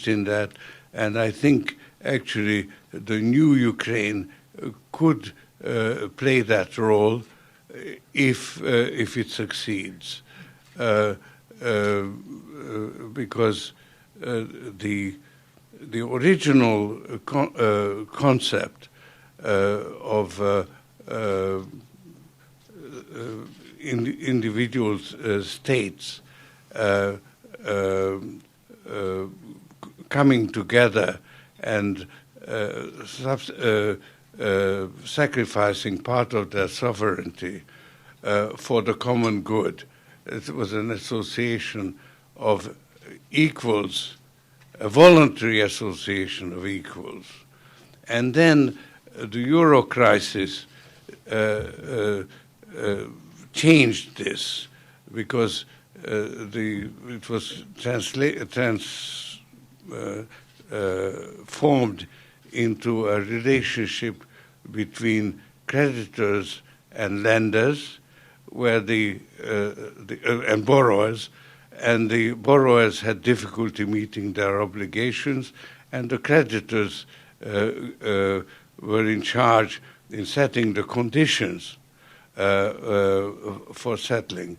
interest in that, and I think actually the new Ukraine could play that role if it succeeds, because the original concept of individual states coming together and sacrificing part of their sovereignty for the common good. It was an association of equals, a voluntary association of equals. And then the Euro crisis changed this, because it was formed into a relationship between creditors and lenders, where and borrowers, and the borrowers had difficulty meeting their obligations, and the creditors were in charge in setting the conditions for settling.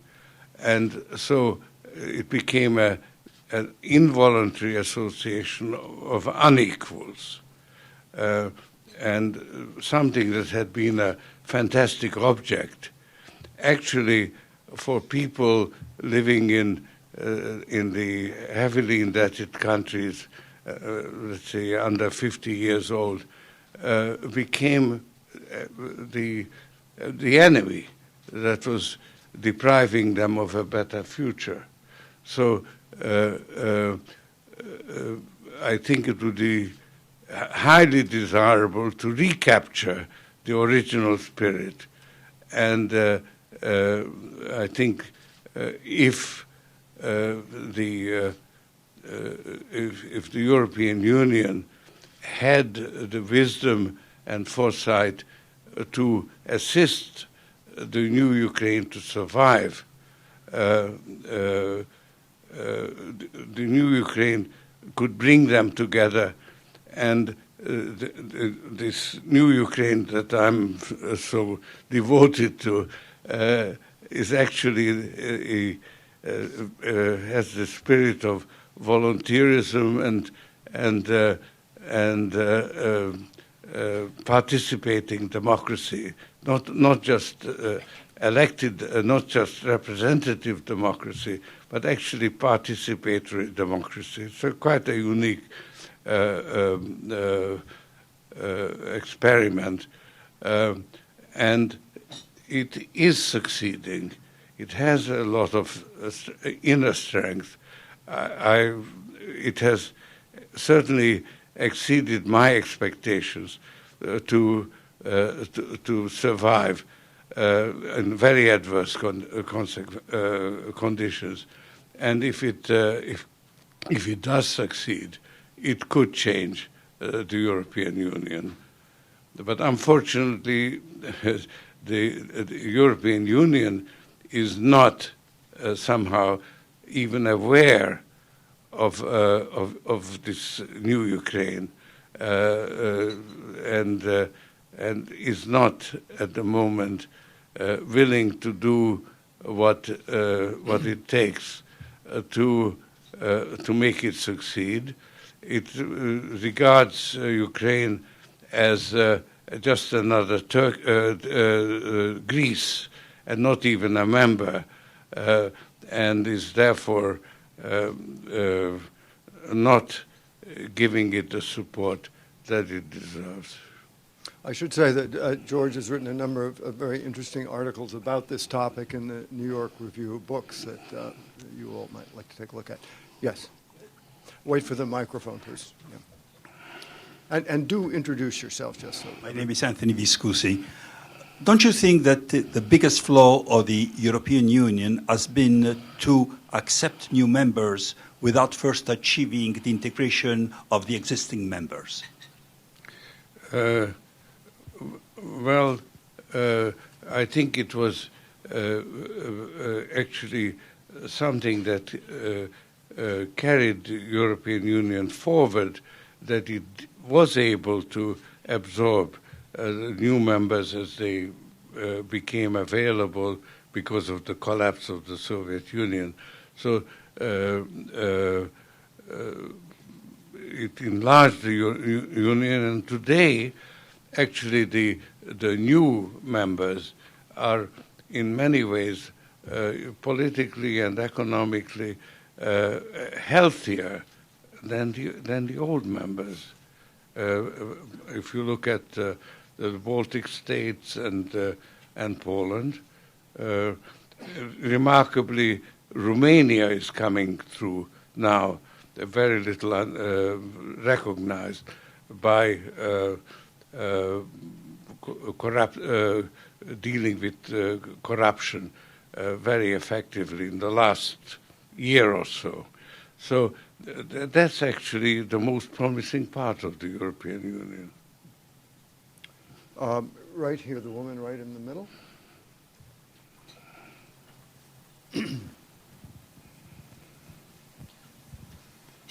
And so it became an involuntary association of unequals, and something that had been a fantastic object. Actually, for people living in the heavily indebted countries, let's say under 50 years old, became the enemy that was depriving them of a better future. So I think it would be highly desirable to recapture the original spirit, and I think if the European Union had the wisdom and foresight to assist the new Ukraine to survive, the new Ukraine could bring them together, and this new Ukraine that I'm so devoted to is actually has the spirit of volunteerism and participating democracy, not just elected, not just representative democracy, but actually participatory democracy. It's quite a unique experiment, and it is succeeding. It has a lot of inner strength. It has certainly exceeded my expectations to survive in very adverse conditions. And if it does succeed, it could change the European Union. But unfortunately, the European Union is not somehow even aware of this new Ukraine, and is not at the moment willing to do what it takes to make it succeed. It regards Ukraine as just another Greece, and not even a member, and is therefore not giving it the support that it deserves. I should say that George has written a number of very interesting articles about this topic in the New York Review of Books that you all might like to take a look at. Yes. Wait for the microphone, please. Yeah. And do introduce yourself, just so. My name is Anthony Viscusi. Don't you think that the biggest flaw of the European Union has been to accept new members without first achieving the integration of the existing members? Well, I think it was actually something that carried the European Union forward, that it was able to absorb new members as they became available because of the collapse of the Soviet Union. So it enlarged the Union, and today, actually, the new members are in many ways politically and economically healthier than the old members. If you look at the Baltic states and Poland, remarkably, Romania is coming through now, very little recognized by dealing with corruption very effectively in the last year or so. So that's actually the most promising part of the European Union. Right here, the woman right in the middle.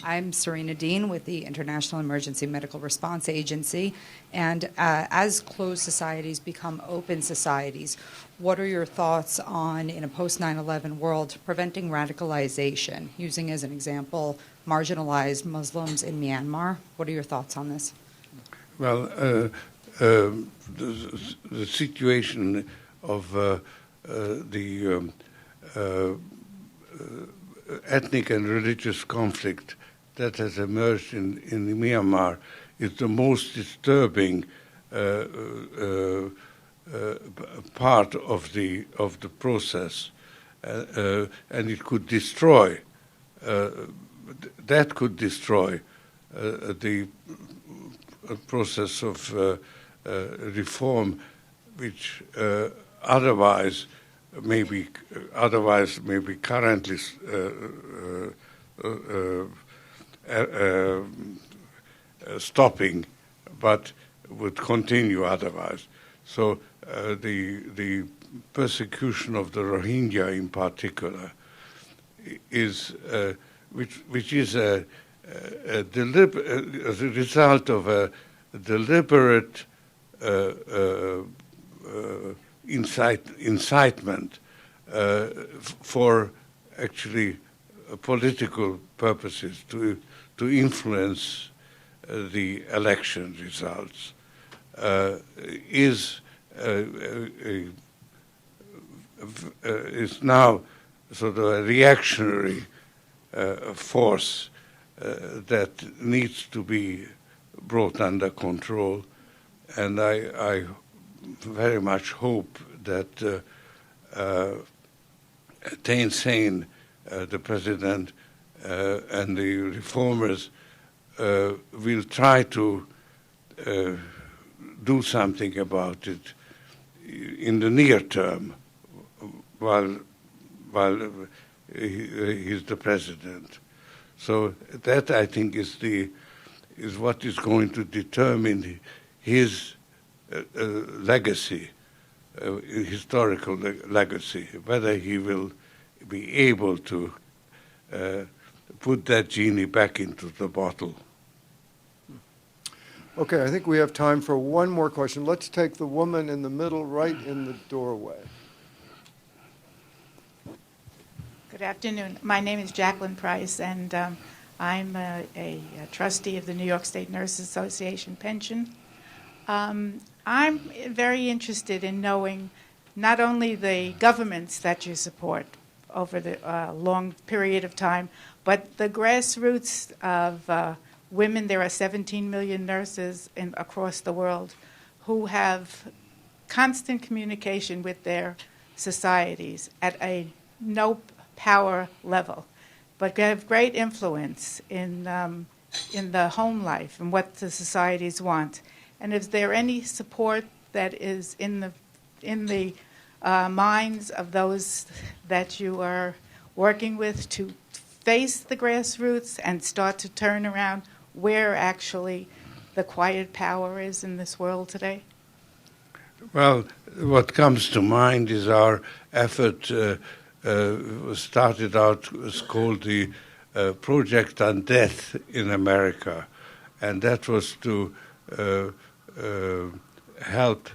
I'm Serena Dean with the International Emergency Medical Response Agency. And as closed societies become open societies, what are your thoughts on, in a post-9/11 world, preventing radicalization, using as an example marginalized Muslims in Myanmar? What are your thoughts on this? Well, the situation of the ethnic and religious conflict that has emerged in Myanmar is the most disturbing part of the process, and it could destroy. That could destroy the process of reform, which otherwise may be currently stopping, but would continue otherwise. So the persecution of the Rohingya in particular is which is a result of a deliberate incitement for actually political purposes to influence the election results is now sort of a reactionary force that needs to be brought under control, and I very much hope that Thein Sein, the president, and the reformers will try to do something about it in the near term while he's the president. So that, I think, is what is going to determine his legacy, historical legacy, whether he will be able to put that genie back into the bottle. Okay, I think we have time for one more question. Let's take the woman in the middle, right in the doorway. Good afternoon. My name is Jacqueline Price, and I'm a trustee of the New York State Nurses Association pension. I'm very interested in knowing not only the governments that you support over the long period of time, but the grassroots of women. There are 17 million nurses across the world who have constant communication with their societies at a no power level, but have great influence in the home life and what the societies want. And is there any support that is in the minds of those that you are working with to face the grassroots and start to turn around where actually the quiet power is in this world today? Well, what comes to mind is our effort started out, was called the project on death in America, and that was to help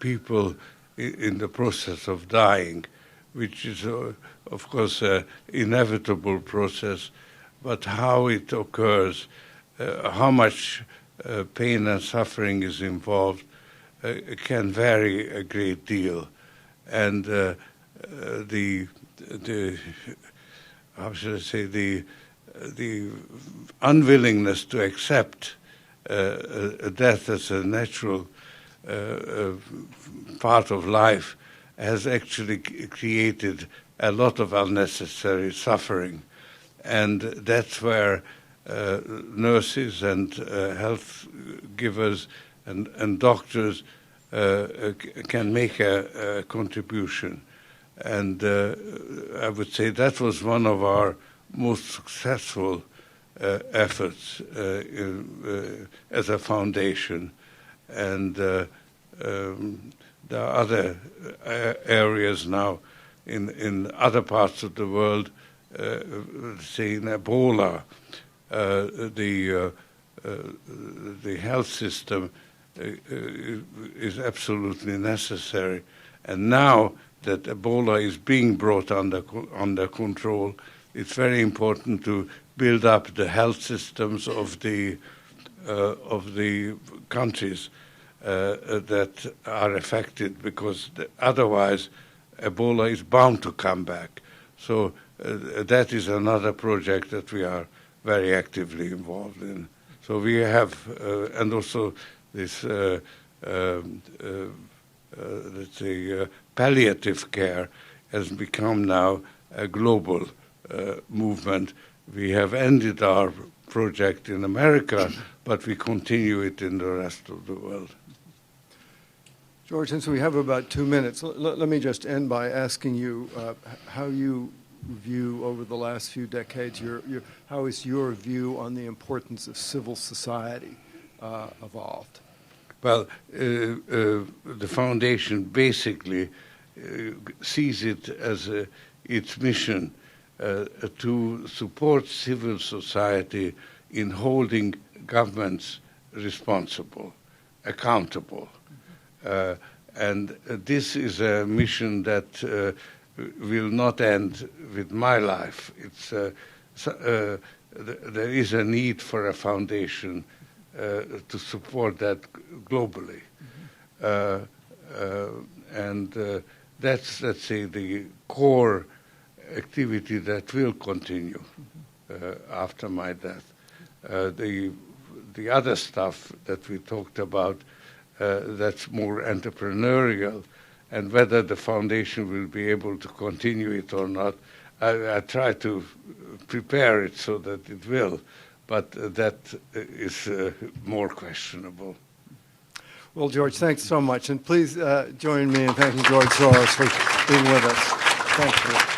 people in the process of dying, which is, of course, an inevitable process, but how it occurs, how much pain and suffering is involved, can vary a great deal. And the how should I say, the unwillingness to accept death as a natural part of life has actually created a lot of unnecessary suffering. And that's where nurses and health givers and doctors can make a contribution. And I would say that was one of our most successful efforts as a foundation. And there are other areas now in other parts of the world, say in Ebola, the health system is absolutely necessary. And now that Ebola is being brought under control, it's very important to build up the health systems of the countries that are affected, because otherwise Ebola is bound to come back. So that is another project that we are very actively involved in. So we have, and also this, let's say, palliative care has become now a global movement. We have ended our project in America, but we continue it in the rest of the world. George, since we have about 2 minutes, let me just end by asking you how you view over the last few decades, how is your view on the importance of civil society evolved? Well, the foundation basically sees it as its mission to support civil society in holding governments responsible, accountable. And this is a mission that will not end with my life. It's, there is a need for a foundation to support that globally. And that's, let's say, the core activity that will continue after my death. The other stuff that we talked about, that's more entrepreneurial, and whether the foundation will be able to continue it or not, I try to prepare it so that it will, but that is more questionable. Well, George, thanks so much. And please join me in thanking George Soros for being with us. Thank you.